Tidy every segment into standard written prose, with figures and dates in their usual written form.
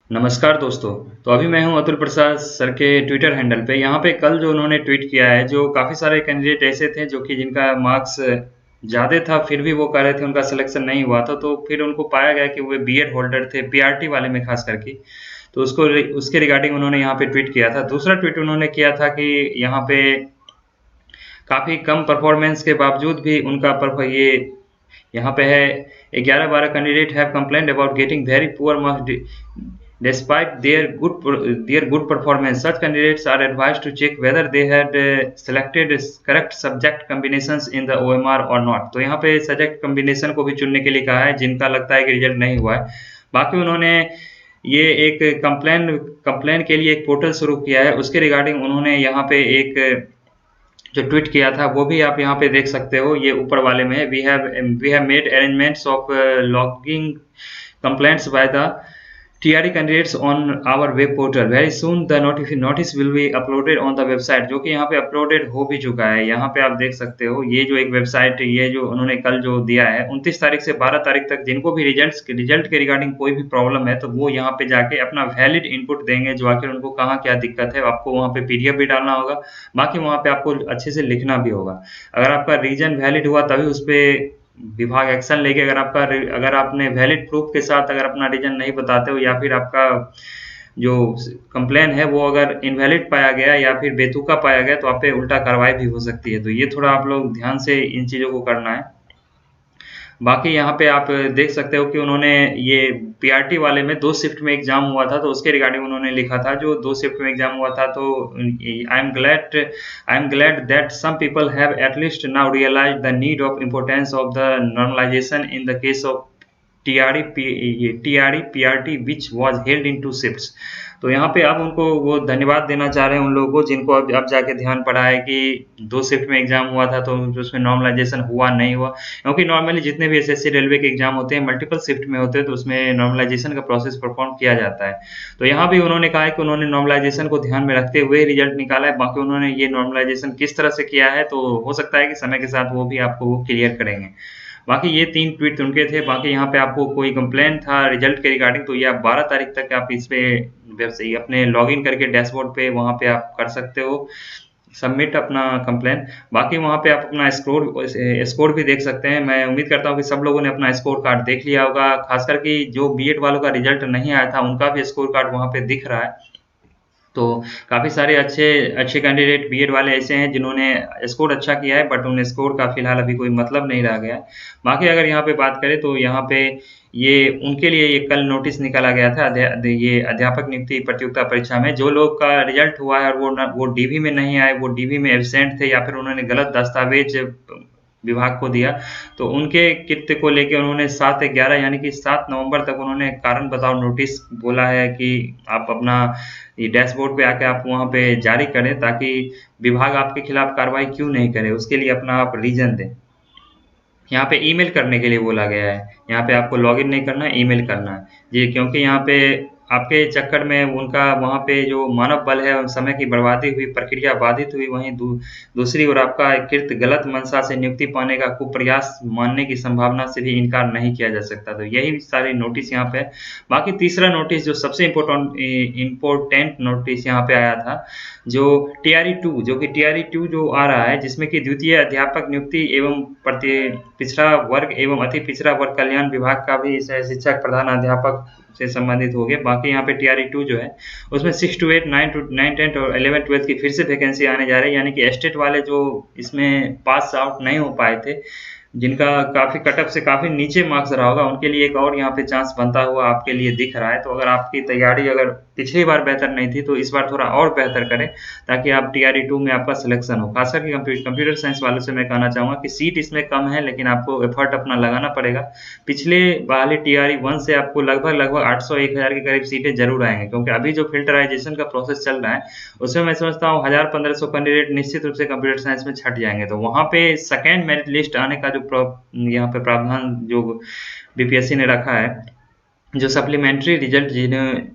नमस्कार दोस्तों। तो अभी मैं हूं अतुल प्रसाद सर के ट्विटर हैंडल पे। यहाँ पे कल जो उन्होंने ट्वीट किया है, जो काफ़ी सारे कैंडिडेट ऐसे थे जो कि जिनका मार्क्स ज़्यादा था, फिर भी वो कह रहे थे उनका सिलेक्शन नहीं हुआ था। तो फिर उनको पाया गया कि वो बीएड होल्डर थे, पीआरटी वाले में खास करके। तो उसके रिगार्डिंग उन्होंने यहाँ पे ट्वीट किया था। दूसरा ट्वीट उन्होंने किया था कि यहाँ पे काफ़ी कम परफॉर्मेंस के बावजूद भी उनका ये यहाँ पे है 11-12 candidate have complaint about getting very poor marks despite their good performance. Such candidates are advised to check whether they had selected correct subject combinations in the OMR or not. तो यहाँ पे सब्जेक्ट कॉम्बिनेशन को भी चुनने के लिए कहा है जिनका लगता है कि रिजल्ट नहीं हुआ है। बाकी उन्होंने ये एक कंप्लेन के लिए एक पोर्टल शुरू किया है। उसके रिगार्डिंग उन्होंने यहाँ पे एक जो ट्वीट किया था वो भी आप यहाँ पे देख सकते हो। ये ऊपर वाले में है, we have made arrangements of logging complaints by the TRE candidates on our web portal. Very soon the notice will be uploaded on the website, जो कि यहाँ पे अपलोडेड हो भी चुका है। यहाँ पे आप देख सकते हो ये जो एक वेबसाइट, ये जो उन्होंने कल जो दिया है 29 तारीख से 12 तारीख तक, जिनको भी रिजल्ट के रिगार्डिंग कोई भी प्रॉब्लम है तो वो यहाँ पे जाके अपना वैलिड इनपुट देंगे, जो आखिर उनको कहाँ क्या दिक्कत है। आपको वहाँ पे पीडीएफ भी डालना होगा, बाकी वहाँ पे आपको अच्छे से लिखना भी होगा। अगर आपका रीजन वैलिड हुआ तभी उस पर विभाग एक्शन लेके। अगर आपने वैलिड प्रूफ के साथ अगर अपना रीजन नहीं बताते हो, या फिर आपका जो कंप्लेन है वो अगर इनवैलिड पाया गया या फिर बेतुका पाया गया, तो आप पे उल्टा कार्रवाई भी हो सकती है। तो ये थोड़ा आप लोग ध्यान से इन चीज़ों को करना है। बाकी यहाँ पे आप देख सकते हो कि उन्होंने ये पीआरटी वाले में 2 शिफ्ट में एग्जाम हुआ था, तो उसके रिगार्डिंग उन्होंने लिखा था। जो 2 शिफ्ट में एग्जाम हुआ था, तो I am glad that some people have at least now realised the need of importance of the normalisation in the case of TRE PRT which was held in 2 shifts। तो यहाँ पे आप उनको वो धन्यवाद देना चाह रहे हैं उन लोगों को जिनको अब जाके ध्यान पड़ा है कि 2 शिफ्ट में एग्जाम हुआ था, तो उसमें नॉर्मलाइजेशन हुआ नहीं हुआ। क्योंकि नॉर्मली जितने भी एसएससी रेलवे के एग्जाम होते हैं मल्टीपल शिफ्ट में होते हैं, तो उसमें नॉर्मलाइजेशन का प्रोसेस परफॉर्म किया जाता है। तो यहाँ भी उन्होंने कहा है कि उन्होंने नॉर्मलाइजेशन को ध्यान में रखते हुए रिजल्ट निकाला है। बाकी उन्होंने ये नॉर्मलाइजेशन किस तरह से किया है, तो हो सकता है कि समय के साथ वो भी आपको वो क्लियर करेंगे। बाकी ये 3 ट्वीट उनके थे। बाकी यहाँ पे आपको कोई कंप्लेंट था रिजल्ट के रिगार्डिंग, तो ये आप 12 तारीख तक आप इस पे वेबसाइट अपने लॉगिन करके डैशबोर्ड पे वहाँ पे आप कर सकते हो सबमिट अपना कंप्लेन। बाकी वहाँ पे आप अपना स्कोर भी देख सकते हैं। मैं उम्मीद करता हूँ कि सब लोगों ने अपना स्कोर कार्ड देख लिया होगा। खासकर कि जो बीएड वालों का रिजल्ट नहीं आया था उनका भी स्कोर कार्ड वहाँ पे दिख रहा है। तो काफ़ी सारे अच्छे अच्छे कैंडिडेट बीएड वाले ऐसे हैं जिन्होंने स्कोर अच्छा किया है, बट उन स्कोर का फिलहाल अभी कोई मतलब नहीं रह गया है। बाकी अगर यहाँ पे बात करें तो यहाँ पे ये उनके लिए ये कल नोटिस निकाला गया था ये अध्यापक नियुक्ति प्रतियोगिता परीक्षा में जो लोग का रिजल्ट हुआ है और वो डीवी में नहीं आए, वो डीवी में एब्सेंट थे या फिर उन्होंने गलत दस्तावेज विभाग को दिया, तो उनके कृत्य को लेके उन्होंने 7/11 यानी कि 7 नवंबर तक उन्होंने कारण बताओ नोटिस बोला है कि आप अपना ये डैशबोर्ड पे आके आप वहाँ पे जारी करें, ताकि विभाग आपके खिलाफ कार्रवाई क्यों नहीं करे उसके लिए अपना आप रीजन दें। यहाँ पे ईमेल करने के लिए बोला गया है। यहाँ पे आपको लॉगिन नहीं करना है, ईमेल करना है जी, क्योंकि यहाँ पे आपके चक्कर में उनका वहाँ पे जो मानव बल है उन समय की बर्बादी हुई, प्रक्रिया बाधित हुई। वहीं दूसरी ओर आपका कृत गलत मंशा से नियुक्ति पाने का कुप्रयास मानने की संभावना से भी इनकार नहीं किया जा सकता। तो यही सारे नोटिस यहाँ पे है। बाकी तीसरा नोटिस जो सबसे इम्पोर्टेंट नोटिस यहाँ पे आया था, जो TRE2 जो कि TRE2 जो आ रहा है, जिसमें कि द्वितीय अध्यापक नियुक्ति एवं पिछड़ा वर्ग एवं अति पिछड़ा वर्ग कल्याण विभाग का भी शिक्षक प्रधान अध्यापक से संबंधित हो गए। बाकी यहाँ पे TRE2 जो है उसमें 6 to 8, 9 to 9, 10 और 11, 12 की फिर से वैकेंसी आने जा रही है। यानी कि स्टेट वाले जो इसमें पास आउट नहीं हो पाए थे, जिनका काफ़ी कटअप से काफ़ी नीचे मार्क्स रहा होगा, उनके लिए एक और यहाँ पे चांस बनता हुआ आपके लिए दिख रहा है। तो अगर आपकी तैयारी अगर पिछली बार बेहतर नहीं थी तो इस बार थोड़ा और बेहतर करें, ताकि आप TRE2 में आपका सिलेक्शन हो। खासकर कि कंप्यूटर साइंस वालों से मैं कहना चाहूँगा कि सीट इसमें कम है, लेकिन आपको एफर्ट अपना लगाना पड़ेगा। पिछले वाले TRE1 से आपको लगभग 800-1000 के करीब सीटें जरूर आएंगे, क्योंकि अभी जो फिल्टराइजेशन का प्रोसेस चल रहा है उसमें मैं समझता हूँ 1000-1500 कैंडिडेट निश्चित रूप से कंप्यूटर साइंस में छट जाएंगे। तो वहाँ पे सेकेंड मेरिट लिस्ट आने का जो यहाँ पे प्रावधान जो बीपीएससी ने रखा है, जो सप्लीमेंट्री रिजल्ट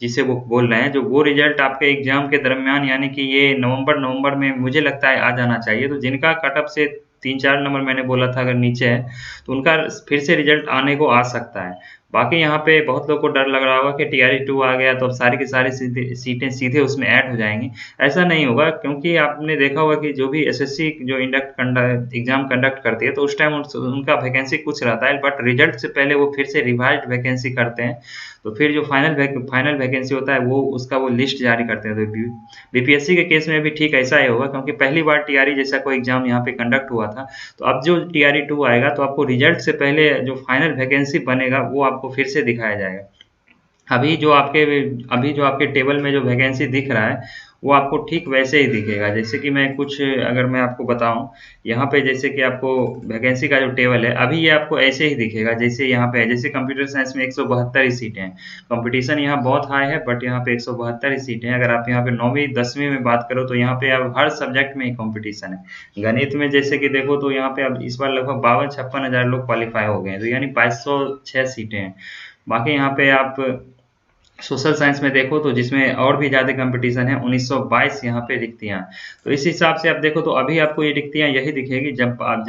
जिसे वो बोल रहे हैं, जो वो रिजल्ट आपके एग्जाम के दरमियान यानी कि ये नवंबर में मुझे लगता है आ जाना चाहिए। तो जिनका कटअप से 3-4 नंबर मैंने बोला था अगर नीचे है, तो उनका फिर से रिजल्ट आने को आ सकता है। बाकी यहाँ पे बहुत लोग को डर लग रहा होगा कि टीआरई 2 आ गया तो अब सारी की सारी सीटें सीधे उसमें ऐड हो जाएँगी। ऐसा नहीं होगा क्योंकि आपने देखा होगा कि जो भी एसएससी जो एग्ज़ाम कंडक्ट करती है तो उस टाइम उनका वैकेंसी कुछ रहता है बट रिजल्ट से पहले वो फिर से रिवाइज़्ड वैकेंसी करते हैं। तो फिर जो फाइनल वैकेंसी होता है वो उसका वो लिस्ट जारी करते हैं। तो बीपीएससी के केस में भी ठीक ऐसा ही होगा क्योंकि पहली बार टीआरई जैसा कोई एग्ज़ाम यहाँ पे कंडक्ट हुआ था। तो अब जो टीआरई 2 आएगा तो आपको रिजल्ट से पहले जो फाइनल वैकेंसी बनेगा वो आपको फिर से दिखाया जाएगा। अभी जो आपके टेबल में जो वैकेंसी दिख रहा है, वो आपको ठीक वैसे ही दिखेगा। जैसे कि मैं कुछ अगर मैं आपको बताऊँ, यहाँ पे जैसे कि आपको वैकेंसी का जो टेबल है, अभी ये आपको ऐसे ही दिखेगा जैसे यहाँ पे है। जैसे कंप्यूटर साइंस में 172 ही सीटें हैं। कॉम्पिटिशन यहाँ बहुत हाई है बट यहाँ पे 172 ही सीटें हैं। अगर आप यहाँ पे 9वीं 10वीं में बात करो तो यहाँ पे अब हर सब्जेक्ट में ही कॉम्पिटिशन है। गणित में जैसे कि देखो तो यहाँ पे अब इस बार लगभग 52-56 हज़ार लोग क्वालीफाई हो गए हैं। तो यानी 2206 सीटें हैं। बाकी यहाँ पे आप सोशल साइंस में देखो तो जिसमें और भी ज़्यादा कंपटीशन है 1922 यहाँ पे रिक्तियाँ। तो इस हिसाब से आप देखो तो अभी आपको ये रिक्तियाँ यही दिखेगी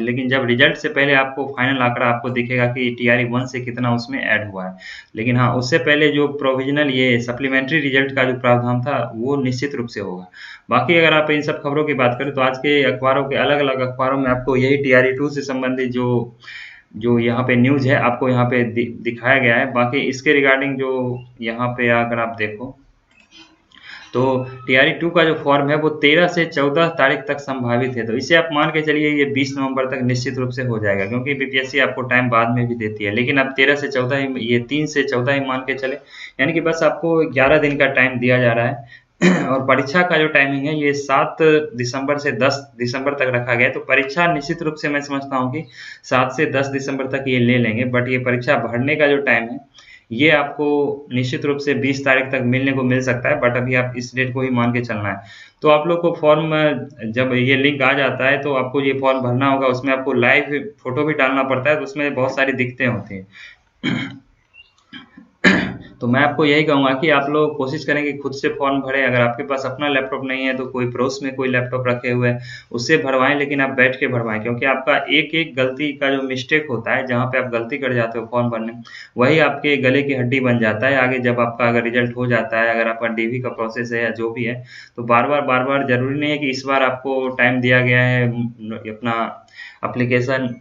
लेकिन जब रिजल्ट से पहले आपको फाइनल आंकड़ा आपको दिखेगा कि टीआरई 1 से कितना उसमें ऐड हुआ है। लेकिन हाँ, उससे पहले जो प्रोविजनल ये सप्लीमेंट्री रिजल्ट का जो प्रावधान था वो निश्चित रूप से होगा। बाकी अगर आप इन सब खबरों की बात करें तो आज के अखबारों के अलग-अलग अखबारों में आपको यही टीआरई 2 से संबंधित जो जो यहाँ पे न्यूज़ है आपको यहाँ पे दिखाया गया है। बाकी इसके रिगार्डिंग जो यहाँ पे अगर आप देखो तो टीआरई 2 का जो फॉर्म है वो 13 से 14 तारीख तक संभावित है। तो इसे आप मान के चलिए ये 20 नवंबर तक निश्चित रूप से हो जाएगा क्योंकि बीपीएससी आपको टाइम बाद में भी देती है। लेकिन अब 13 से 14 ही ये 3 से 14 ही मान के चले यानी कि बस आपको 11 दिन का टाइम दिया जा रहा है। और परीक्षा का जो टाइमिंग है ये 7 दिसंबर से 10 दिसंबर तक रखा गया है। तो परीक्षा निश्चित रूप से मैं समझता हूँ कि 7 से 10 दिसंबर तक ये ले लेंगे बट ये परीक्षा भरने का जो टाइम है ये आपको निश्चित रूप से 20 तारीख तक मिलने को मिल सकता है बट अभी आप इस डेट को ही मान के चलना है। तो आप लोग को फॉर्म जब ये लिंक आ जाता है तो आपको ये फॉर्म भरना होगा। उसमें आपको लाइव फ़ोटो भी डालना पड़ता है तो उसमें बहुत सारी दिक्कतें होती हैं। तो मैं आपको यही कहूँगा कि आप लोग कोशिश करें कि खुद से फॉर्म भरें। अगर आपके पास अपना लैपटॉप नहीं है तो कोई पड़ोस में कोई लैपटॉप रखे हुए है उससे भरवाएँ लेकिन आप बैठ के भरवाएँ क्योंकि आपका एक-एक गलती का जो मिस्टेक होता है जहाँ पे आप गलती कर जाते हो फॉर्म भरने में, वही आपके गले की हड्डी बन जाता है। आगे जब आपका अगर रिज़ल्ट हो जाता है, अगर आपका डीवी का प्रोसेस है या जो भी है, तो बार-बार ज़रूरी नहीं है कि इस बार आपको टाइम दिया गया है अपना एप्लीकेशन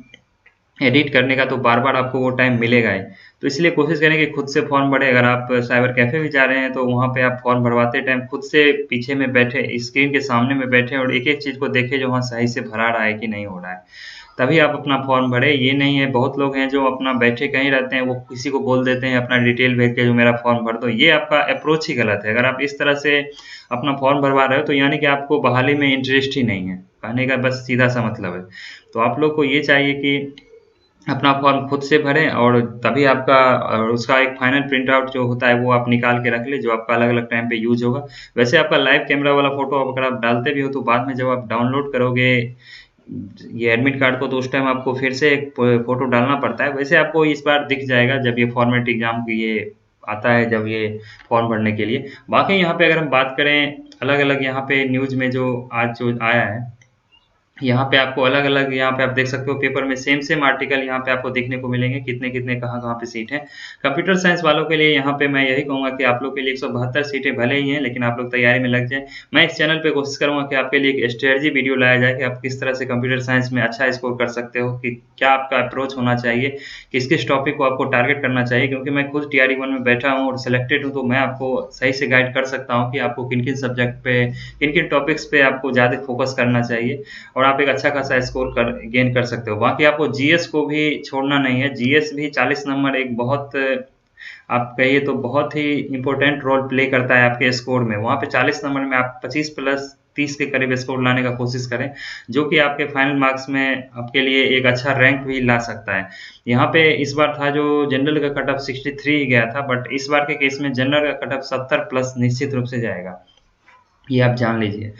एडिट करने का तो बार-बार आपको वो टाइम मिलेगा ही। तो इसलिए कोशिश करें कि खुद से फॉर्म भरें। अगर आप साइबर कैफ़े भी जा रहे हैं तो वहाँ पे आप फॉर्म भरवाते टाइम खुद से पीछे में बैठे स्क्रीन के सामने में बैठे और एक-एक चीज़ को देखें जो वहाँ सही से भरा रहा है कि नहीं हो रहा है। तभी आप अपना फॉर्म भरें। ये नहीं है बहुत लोग हैं जो अपना बैठे कहीं रहते हैं, वो किसी को बोल देते हैं अपना डिटेल भेज के जो मेरा फॉर्म भर दो। ये आपका अप्रोच ही गलत है। अगर आप इस तरह से अपना फॉर्म भरवा रहे हो तो यानी कि आपको बहाली में इंटरेस्ट ही नहीं है। कहने का बस सीधा-सा मतलब है। तो आप लोग को ये चाहिए कि अपना फॉर्म खुद से भरें और तभी आपका उसका एक फाइनल प्रिंट आउट जो होता है वो आप निकाल के रख लें जो आपका अलग-अलग टाइम पे यूज़ होगा। वैसे आपका लाइव कैमरा वाला फ़ोटो अगर आप डालते भी हो तो बाद में जब आप डाउनलोड करोगे ये एडमिट कार्ड को तो उस टाइम आपको फिर से एक फ़ोटो डालना पड़ता है। वैसे आपको इस बार दिख जाएगा जब ये फॉर्मेट एग्ज़ाम की ये आता है जब ये फॉर्म भरने के लिए। बाकी यहाँ पे अगर हम बात करें अलग-अलग यहाँ पे न्यूज़ में जो आज जो आया है यहाँ पे आपको अलग-अलग यहाँ पे आप देख सकते हो पेपर में सेम आर्टिकल यहाँ पे आपको देखने को मिलेंगे कितने-कितने कहाँ-कहाँ पे सीट हैं। कंप्यूटर साइंस वालों के लिए यहाँ पे मैं यही कहूँगा कि आप लोग के लिए 172 सीटें भले ही हैं लेकिन आप लोग तैयारी में लग जाएँ। मैं इस चैनल पे कोशिश करूँगा कि आपके लिए एक स्ट्रैटेजी वीडियो लाया जाए कि आप किस तरह से कंप्यूटर साइंस में अच्छा स्कोर कर सकते हो, कि क्या आपका अप्रोच होना चाहिए, किस-किस टॉपिक को आपको टारगेट करना चाहिए क्योंकि मैं खुद टीआरई 1 में बैठा हूँ और सिलेक्टेड हूँ तो मैं आपको सही से गाइड कर सकता हूँ कि आपको किन-किन सब्जेक्ट पे, किन-किन टॉपिक्स पे आपको ज़्यादा फोकस करना चाहिए और आप एक अच्छा खासा स्कोर गेन कर सकते हो। बाकी आपको जीएस को भी छोड़ना नहीं है। जीएस भी 40 नंबर एक बहुत आप कहिए तो बहुत ही इम्पोर्टेंट रोल प्ले करता है आपके स्कोर में। वहाँ पे 40 नंबर में आप 25 प्लस 30 के करीब स्कोर लाने का कोशिश करें, जो कि आपके फाइनल मार्क्स में आपके लिए एक अच्छा रैंक भी ला सकता है। यहाँ पे इस बार था जो जनरल का कट ऑफ 63 गया था बट इस बार के केस में जनरल का कट ऑफ 70 प्लस निश्चित रूप से जाएगा। ये आप जान लीजिए।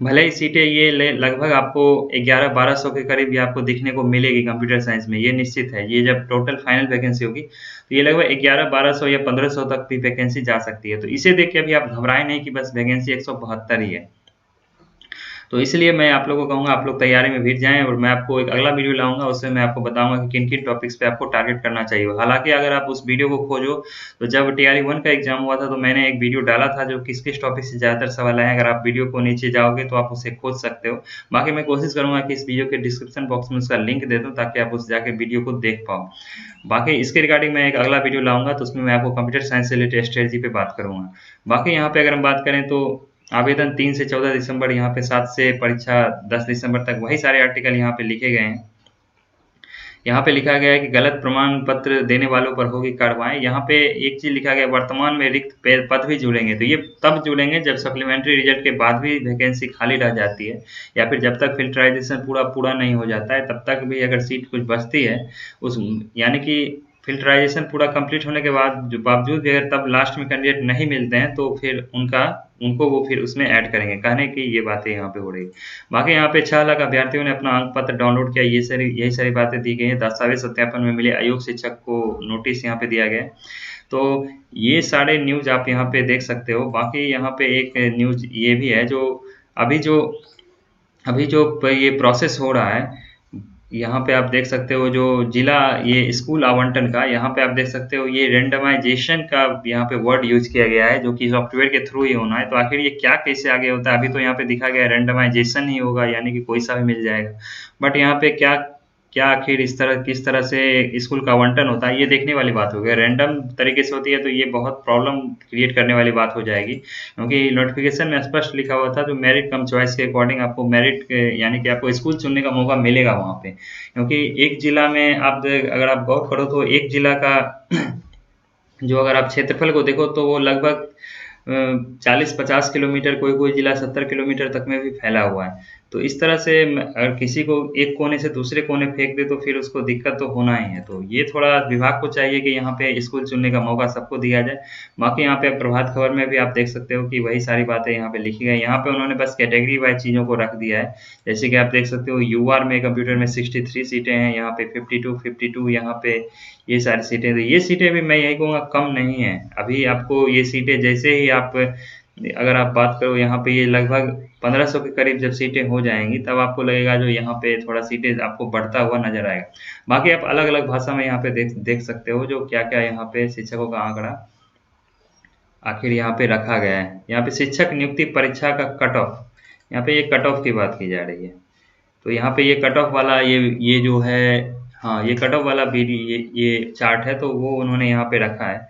भले ही सीटें ये लगभग आपको 11-1200 के करीब ये आपको दिखने को मिलेगी कंप्यूटर साइंस में, ये निश्चित है। ये जब टोटल फाइनल वैकेंसी होगी, तो ये लगभग 11-1200 या 1500 तक भी वैकेंसी जा सकती है। तो इसे देख के अभी आप घबराएँ नहीं कि बस वैकेंसी 172 ही है। तो इसलिए मैं आप लोगों को कहूँगा आप लोग तैयारी में भिड़ जाएँ और मैं आपको एक अगला वीडियो लाऊँगा, उसमें मैं आपको बताऊँगा कि किन-किन टॉपिक्स पे आपको टारगेट करना चाहिए। हालाँकि अगर आप उस वीडियो को खोजो, तो जब टीआरई 1 का एग्ज़ाम हुआ था तो मैंने एक वीडियो डाला था जो किस-किस टॉपिक से ज़्यादातर सवाल आए हैं। अगर आप वीडियो को नीचे जाओगे तो आप उसे खोज सकते हो। बाकी मैं कोशिश करूँगा कि इस वीडियो के डिस्क्रिप्शन बॉक्स में उसका लिंक दे दूँ ताकि आप उस जाके वीडियो को देख पाओ। बाकी इसके रिगार्डिंग मैं एक अगला वीडियो लाऊँगा तो उसमें मैं आपको कंप्यूटर साइंस से रिलेटेड स्ट्रेटजी पे बात करूँगा। बाकी यहाँ पे अगर हम बात करें तो आवेदन 3 से 14 दिसंबर, यहाँ पे 7 से परीक्षा 10 दिसंबर तक, वही सारे आर्टिकल यहाँ पे लिखे गए हैं। यहाँ पे लिखा गया है कि गलत प्रमाण पत्र देने वालों पर होगी कार्रवाई। यहाँ पे एक चीज़ लिखा गया है, वर्तमान में रिक्त पद भी जुड़ेंगे, तो ये तब जुड़ेंगे जब सप्लीमेंट्री रिजल्ट के बाद भी वैकेंसी खाली रह जाती है या फिर जब तक फिल्टराइजेशन पूरा नहीं हो जाता है, तब तक भी अगर सीट कुछ बचती है उस, यानी कि फिल्टराइजेशन पूरा कंप्लीट होने के बाद जो बावजूद भी अगर तब लास्ट में कैंडिडेट नहीं मिलते हैं तो फिर उनको वो फिर उसमें ऐड करेंगे, कहने की ये बातें यहाँ पे हो रही है। बाकी यहाँ पे 6 लाख अभ्यर्थियों ने अपना अंक पत्र डाउनलोड किया, यही सारी बातें दी गई हैं। दस्तावेज सत्यापन में मिले आयोग शिक्षक को नोटिस यहाँ पे दिया गया है। तो ये सारे न्यूज़ आप यहाँ पे देख सकते हो। बाकी यहाँ पे एक न्यूज़ ये भी है जो अभी जो ये प्रोसेस हो रहा है, यहाँ पे आप देख सकते हो जो जिला ये स्कूल आवंटन का, यहाँ पे आप देख सकते हो ये रैंडमाइजेशन का यहाँ पे वर्ड यूज किया गया है जो कि सॉफ्टवेयर के थ्रू ही होना है। तो आखिर ये क्या कैसे आगे होता है, अभी तो यहाँ पे दिखा गया है रैंडमाइजेशन ही होगा, यानी कि कोई सा भी मिल जाएगा। बट यहाँ पे क्या क्या आखिर किस तरह से स्कूल का आवंटन होता है, ये देखने वाली बात हो गई। रैंडम तरीके से होती है तो ये बहुत प्रॉब्लम क्रिएट करने वाली बात हो जाएगी, क्योंकि नोटिफिकेशन में स्पष्ट लिखा हुआ था जो मेरिट कम चॉइस के अकॉर्डिंग आपको मेरिट यानी कि आपको स्कूल चुनने का मौका मिलेगा वहाँ पे। क्योंकि एक जिला में अगर आप गौर करो तो एक जिला का जो अगर आप क्षेत्रफल को देखो तो वो लगभग 40-50 किलोमीटर, कोई जिला 70 किलोमीटर तक में भी फैला हुआ है। तो इस तरह से अगर किसी को एक कोने से दूसरे कोने फेंक दे तो फिर उसको दिक्कत तो होना ही है। तो ये थोड़ा विभाग को चाहिए कि यहाँ पे स्कूल चुनने का मौका सबको दिया जाए। बाकी यहाँ पे प्रभात खबर में भी आप देख सकते हो कि वही सारी बातें यहाँ पे लिखी गई। यहाँ पे उन्होंने बस कैटेगरी वाइज चीज़ों को रख दिया है। जैसे कि आप देख सकते हो यूआर में कंप्यूटर में 63 सीटें हैं, यहाँ पे 52 यहाँ पे ये सारी सीटें। तो ये सीटें भी मैं यही कहूँगा कम नहीं है। अभी आपको ये सीटें जैसे ही अगर आप बात करो यहाँ पे ये लगभग 1500 के करीब जब सीटें हो जाएंगी तब आपको लगेगा जो यहाँ पे थोड़ा सीटें आपको बढ़ता हुआ नजर आएगा। बाकी आप अलग-अलग भाषा में यहाँ पे देख सकते हो जो क्या-क्या यहाँ पे शिक्षकों का आंकड़ा आखिर यहाँ पे रखा गया है। यहाँ पे शिक्षक नियुक्ति परीक्षा का कट ऑफ, यहाँ पे ये कट ऑफ की बात की जा रही है। तो यहाँ पे ये कट ऑफ वाला ये जो है, हाँ ये कट ऑफ वाला भी ये चार्ट है तो वो उन्होंने यहाँ पे रखा है।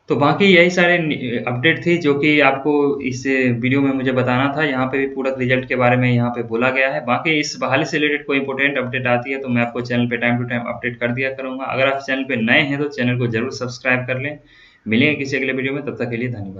तो बाकी यही सारे अपडेट थी जो कि आपको इस वीडियो में मुझे बताना था। यहाँ पे भी पूरक रिजल्ट के बारे में यहाँ पे बोला गया है। बाकी इस बहाली से रिलेटेड कोई इंपॉर्टेंट अपडेट आती है तो मैं आपको चैनल पे टाइम टू टाइम अपडेट कर दिया करूँगा। अगर आप चैनल पे नए हैं तो चैनल को जरूर सब्सक्राइब कर लें। मिलेंगे किसी अगले वीडियो में, तब तक के लिए धन्यवाद।